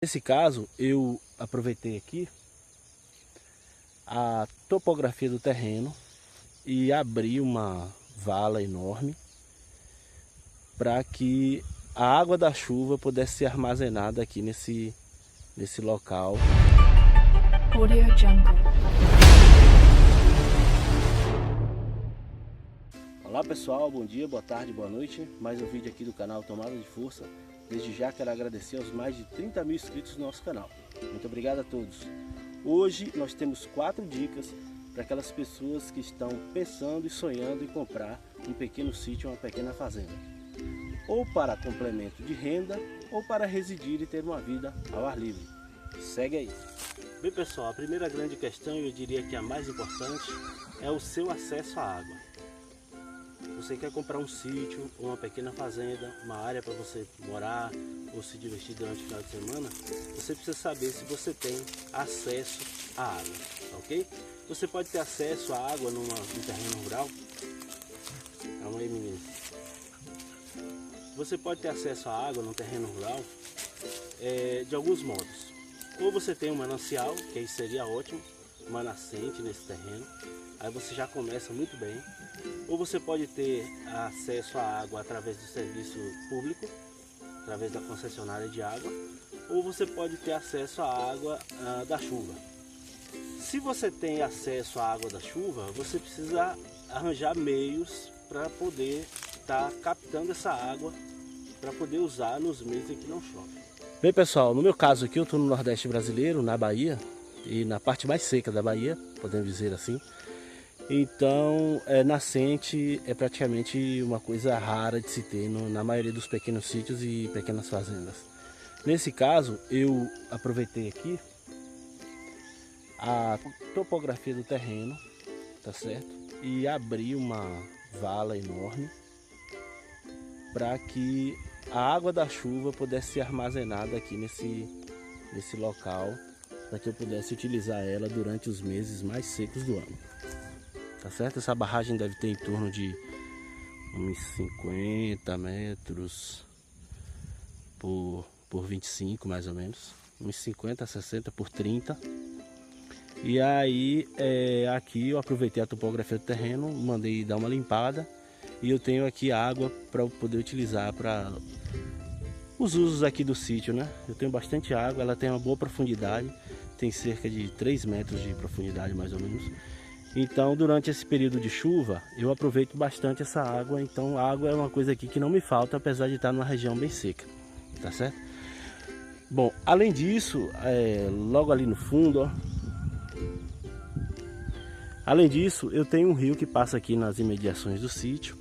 Nesse caso, eu aproveitei aqui a topografia do terreno e abri uma vala enorme para que a água da chuva pudesse ser armazenada aqui nesse local. Audio Jungle. Olá pessoal, bom dia, boa tarde, boa noite. Mais um vídeo aqui do canal Tomada de Força. Desde já quero agradecer aos mais de 30 mil inscritos no nosso canal. Muito obrigado a todos. Hoje nós temos 4 dicas para aquelas pessoas que estão pensando e sonhando em comprar um pequeno sítio, uma pequena fazenda. Ou para complemento de renda, ou para residir e ter uma vida ao ar livre. Segue aí. Bem pessoal, a primeira grande questão, eu diria que a mais importante, é o seu acesso à água. Você quer comprar um sítio, uma pequena fazenda, uma área para você morar ou se divertir durante o final de semana, você precisa saber se você tem acesso à água, ok? Você pode ter acesso à água num terreno rural. Calma aí, menino. Você pode ter acesso à água num terreno rural de alguns modos. Ou você tem um manancial, que aí seria ótimo, uma nascente nesse terreno, aí você já começa muito bem. Ou você pode ter acesso à água através do serviço público, através da concessionária de água, ou você pode ter acesso à água da chuva. Se você tem acesso à água da chuva, você precisa arranjar meios para poder estar captando essa água para poder usar nos meses em que não chove. Bem pessoal, no meu caso aqui eu estou no Nordeste brasileiro, na Bahia, e na parte mais seca da Bahia, podemos dizer assim. Então, nascente é praticamente uma coisa rara de se ter na maioria dos pequenos sítios e pequenas fazendas. Nesse caso, eu aproveitei aqui a topografia do terreno, tá certo? E abri uma vala enorme para que a água da chuva pudesse ser armazenada aqui nesse local, para que eu pudesse utilizar ela durante os meses mais secos do ano. Tá certo? Essa barragem deve ter em torno de uns 50 metros por 25 mais ou menos. Uns 50, 60 por 30. E aí aqui eu aproveitei a topografia do terreno, mandei dar uma limpada. E eu tenho aqui água para poder utilizar para os usos aqui do sítio, né? Eu tenho bastante água, ela tem uma boa profundidade. Tem cerca de 3 metros de profundidade mais ou menos. Então, durante esse período de chuva, eu aproveito bastante essa água. Então, a água é uma coisa aqui que não me falta, apesar de estar numa região bem seca, tá certo? Bom, além disso, logo ali no fundo, ó, além disso, eu tenho um rio que passa aqui nas imediações do sítio.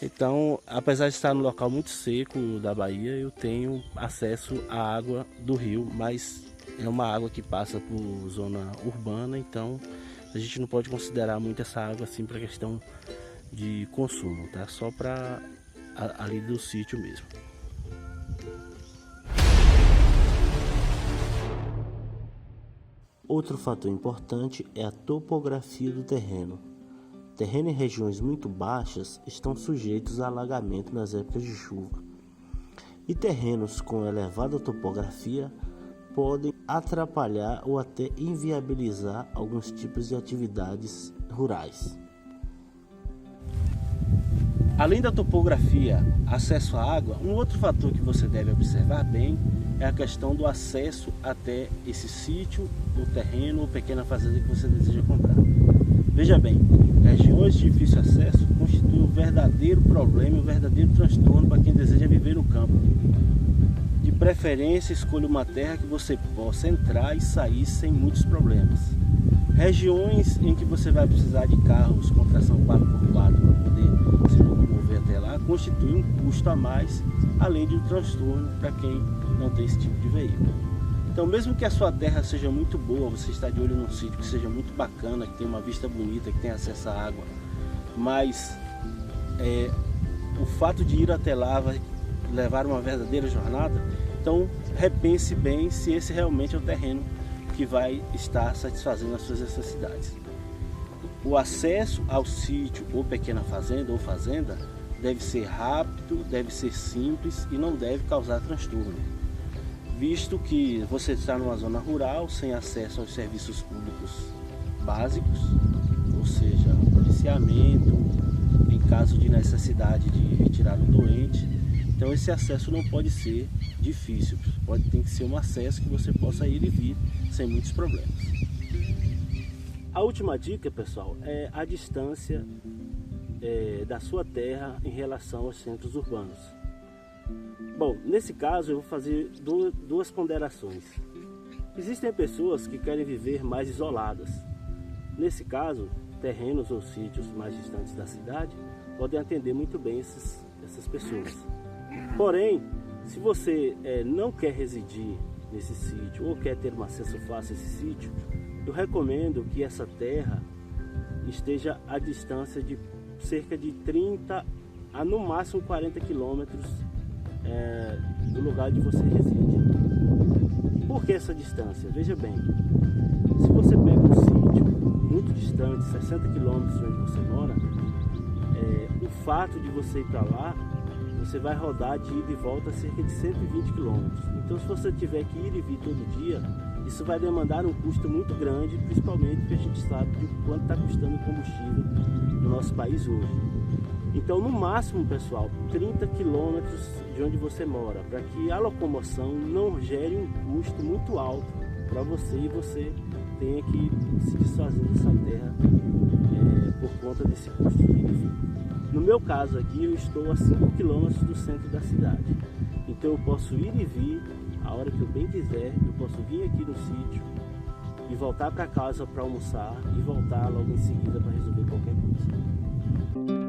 Então, apesar de estar no local muito seco da Bahia, eu tenho acesso à água do rio, mas é uma água que passa por zona urbana, então a gente não pode considerar muito essa água assim para questão de consumo, tá? Só para ali do sítio mesmo. Outro fator importante é a topografia do terreno. Terreno em regiões muito baixas estão sujeitos a alagamento nas épocas de chuva. E terrenos com elevada topografia podem atrapalhar ou até inviabilizar alguns tipos de atividades rurais. Além da topografia, acesso à água, um outro fator que você deve observar bem é a questão do acesso até esse sítio, ou terreno ou pequena fazenda que você deseja comprar. Veja bem, regiões de difícil acesso constituem um verdadeiro problema, um verdadeiro transtorno para quem deseja viver no campo. De preferência, escolha uma terra que você possa entrar e sair sem muitos problemas. Regiões em que você vai precisar de carros com tração 4x4 para poder se locomover até lá, constitui um custo a mais, além de um transtorno para quem não tem esse tipo de veículo. Então, mesmo que a sua terra seja muito boa, você está de olho num sítio que seja muito bacana, que tenha uma vista bonita, que tenha acesso à água, mas o fato de ir até lá vai levar uma verdadeira jornada. Então repense bem se esse realmente é o terreno que vai estar satisfazendo as suas necessidades. O acesso ao sítio ou pequena fazenda ou fazenda deve ser rápido, deve ser simples e não deve causar transtorno. visto que você está numa zona rural, sem acesso aos serviços públicos básicos, ou seja, policiamento, em caso de necessidade de retirar um doente. Então esse acesso não pode ser difícil, tem que ser um acesso que você possa ir e vir sem muitos problemas. A última dica, pessoal, é a distância da sua terra em relação aos centros urbanos. Bom, nesse caso eu vou fazer duas ponderações. Existem pessoas que querem viver mais isoladas. Nesse caso, terrenos ou sítios mais distantes da cidade podem atender muito bem essas pessoas. Porém, se você não quer residir nesse sítio ou quer ter um acesso fácil a esse sítio, eu recomendo que essa terra esteja a distância de cerca de 30 a no máximo 40 quilômetros do lugar onde você reside. Por que essa distância? Veja bem, se você pega um sítio muito distante, 60 quilômetros de onde você mora, o fato de você ir para lá, você vai rodar de ida e volta cerca de 120 quilômetros. Então, se você tiver que ir e vir todo dia, isso vai demandar um custo muito grande, principalmente porque a gente sabe de quanto está custando o combustível no nosso país hoje. Então, no máximo, pessoal, 30 quilômetros de onde você mora, para que a locomoção não gere um custo muito alto para você e você tenha que se desfazer dessa terra por conta desse custo de ir e vir. No meu caso aqui, eu estou a 5 quilômetros do centro da cidade, então eu posso ir e vir a hora que eu bem quiser. Eu posso vir aqui no sítio e voltar para casa para almoçar e voltar logo em seguida para resolver qualquer coisa.